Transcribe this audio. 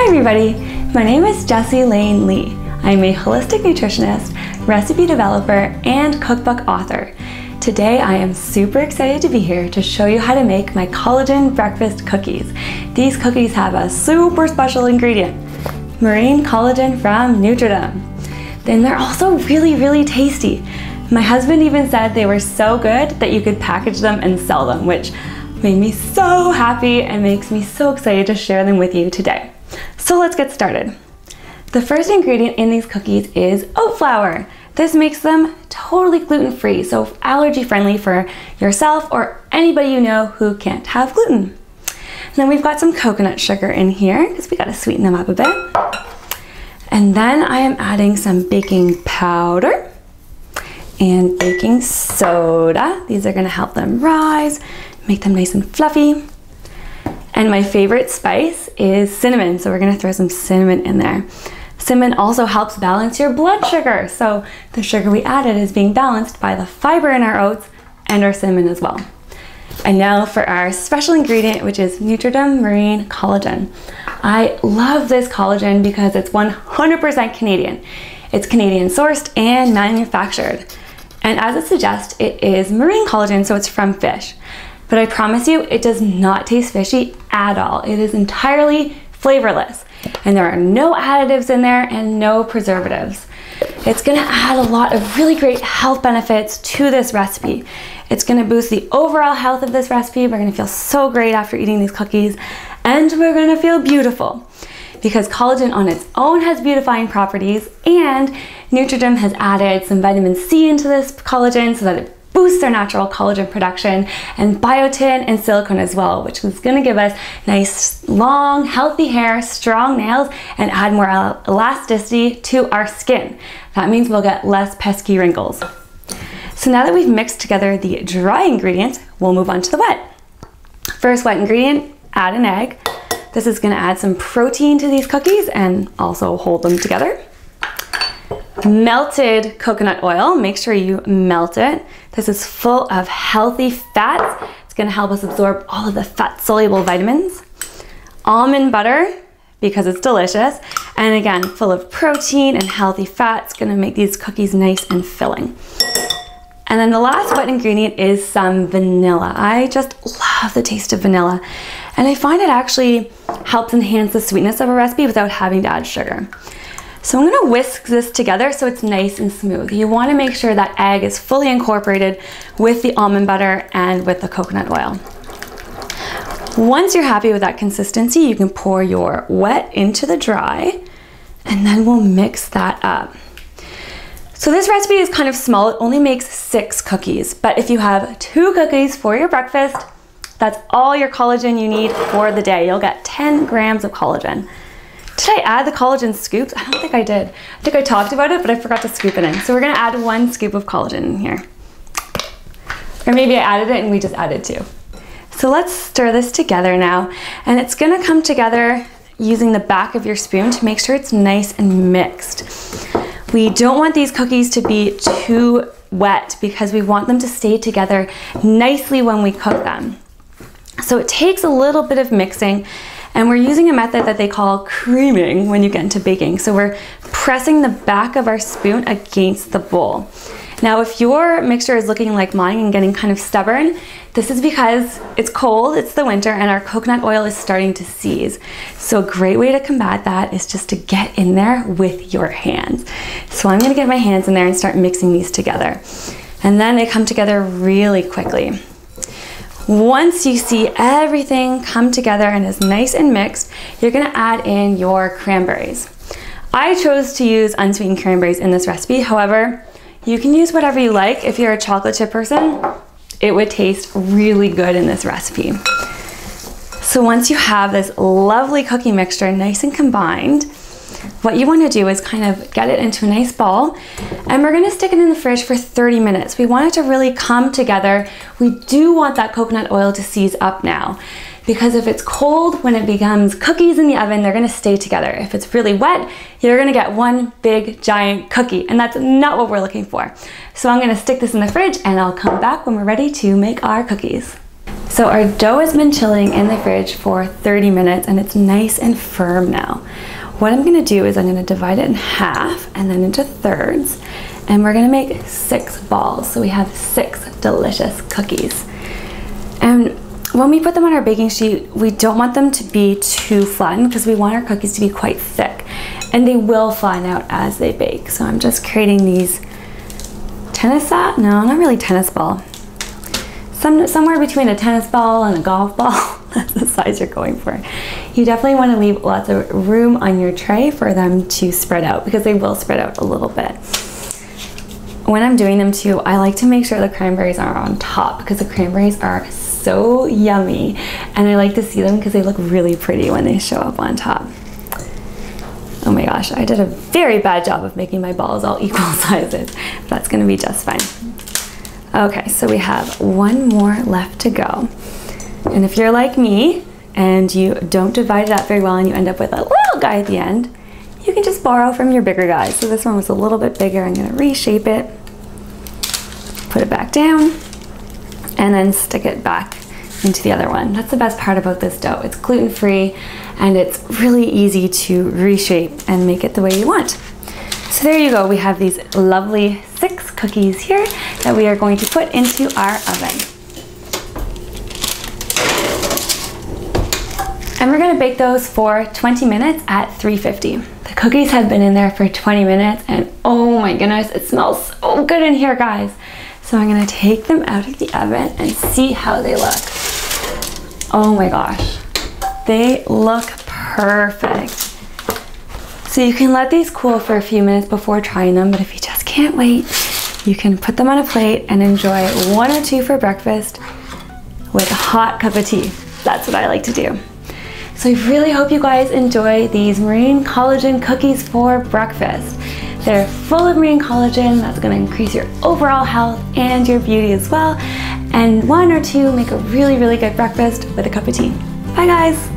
Hi everybody, my name is Jessie Lane Lee. I'm a holistic nutritionist, recipe developer, and cookbook author. Today I am super excited to be here to show you how to make my collagen breakfast cookies. These cookies have a super special ingredient, marine collagen from Nutridom. Then they're also really tasty. My husband even said they were so good that you could package them and sell them, which made me so happy and makes me so excited to share them with you today. So let's get started. The first ingredient in these cookies is oat flour. This makes them totally gluten-free, so allergy-friendly for yourself or anybody you know who can't have gluten. And then we've got some coconut sugar in here because we gotta sweeten them up a bit. And then I am adding some baking powder and baking soda. These are gonna help them rise, make them nice and fluffy. And my favorite spice is cinnamon, so we're gonna throw some cinnamon in there. Cinnamon also helps balance your blood sugar, so the sugar we added is being balanced by the fiber in our oats and our cinnamon as well. And now for our special ingredient, which is Nutridom Marine Collagen. I love this collagen because it's 100% Canadian. It's Canadian sourced and manufactured. And as it suggests, it is marine collagen, so it's from fish. But I promise you, it does not taste fishy at all. It is entirely flavorless. And there are no additives in there and no preservatives. It's gonna add a lot of really great health benefits to this recipe. It's gonna boost the overall health of this recipe. We're gonna feel so great after eating these cookies, and we're gonna feel beautiful. Because collagen on its own has beautifying properties, and Nutridom has added some vitamin C into this collagen so that it boosts our natural collagen production, and biotin and silicone as well, which is gonna give us nice, long, healthy hair, strong nails, and add more elasticity to our skin. That means we'll get less pesky wrinkles. So now that we've mixed together the dry ingredients, we'll move on to the wet. First wet ingredient, add an egg. This is gonna add some protein to these cookies and also hold them together. Melted coconut oil, make sure you melt it. This is full of healthy fats. It's gonna help us absorb all of the fat-soluble vitamins. Almond butter, because it's delicious. And again, full of protein and healthy fats, gonna make these cookies nice and filling. And then the last wet ingredient is some vanilla. I just love the taste of vanilla. And I find it actually helps enhance the sweetness of a recipe without having to add sugar. So I'm gonna whisk this together so it's nice and smooth. You wanna make sure that egg is fully incorporated with the almond butter and with the coconut oil. Once you're happy with that consistency, you can pour your wet into the dry, and then we'll mix that up. So this recipe is kind of small. It only makes 6 cookies, but if you have 2 cookies for your breakfast, that's all your collagen you need for the day. You'll get 10 grams of collagen. Did I add the collagen scoops? I don't think I did. I think I talked about it, but I forgot to scoop it in. So we're gonna add 1 scoop of collagen in here. Or maybe I added it and we just added 2. So let's stir this together now. And it's gonna come together using the back of your spoon to make sure it's nice and mixed. We don't want these cookies to be too wet because we want them to stay together nicely when we cook them. So it takes a little bit of mixing, and we're using a method that they call creaming when you get into baking. So we're pressing the back of our spoon against the bowl. Now, if your mixture is looking like mine and getting kind of stubborn, this is because it's cold, it's the winter, and our coconut oil is starting to seize. So a great way to combat that is just to get in there with your hands. So I'm gonna get my hands in there and start mixing these together. And then they come together really quickly. Once you see everything come together and is nice and mixed, you're gonna add in your cranberries. I chose to use unsweetened cranberries in this recipe. However, you can use whatever you like. If you're a chocolate chip person, it would taste really good in this recipe. So once you have this lovely cookie mixture nice and combined, what you want to do is kind of get it into a nice ball, and we're going to stick it in the fridge for 30 minutes. We want it to really come together. We do want that coconut oil to seize up now, because if it's cold, when it becomes cookies in the oven, they're going to stay together. If it's really wet, you're going to get one big giant cookie, and that's not what we're looking for. So I'm going to stick this in the fridge, and I'll come back when we're ready to make our cookies. So our dough has been chilling in the fridge for 30 minutes and it's nice and firm now. What I'm gonna do is I'm gonna divide it in half and then into thirds, and we're gonna make 6 balls. So we have 6 delicious cookies. And when we put them on our baking sheet, we don't want them to be too flattened because we want our cookies to be quite thick, and they will flatten out as they bake. So I'm just creating these no, not really tennis ball. Somewhere between a tennis ball and a golf ball. That's the size you're going for. You definitely want to leave lots of room on your tray for them to spread out, because they will spread out a little bit. When I'm doing them too, I like to make sure the cranberries are on top, because the cranberries are so yummy, and I like to see them because they look really pretty when they show up on top. Oh my gosh, I did a very bad job of making my balls all equal sizes. That's gonna be just fine. Okay, so we have 1 more left to go. And if you're like me and you don't divide it up very well and you end up with a little guy at the end, you can just borrow from your bigger guys. So this one was a little bit bigger. I'm gonna reshape it, put it back down, and then stick it back into the other one. That's the best part about this dough. It's gluten-free and it's really easy to reshape and make it the way you want. So there you go. We have these lovely 6 cookies here that we are going to put into our oven. And we're gonna bake those for 20 minutes at 350. The cookies have been in there for 20 minutes and oh my goodness, it smells so good in here, guys. So I'm gonna take them out of the oven and see how they look. Oh my gosh, they look perfect. So you can let these cool for a few minutes before trying them, but if you just can't wait, you can put them on a plate and enjoy 1 or 2 for breakfast with a hot cup of tea. That's what I like to do. So I really hope you guys enjoy these marine collagen cookies for breakfast. They're full of marine collagen that's gonna increase your overall health and your beauty as well. And 1 or 2 make a really, really good breakfast with a cup of tea. Bye guys.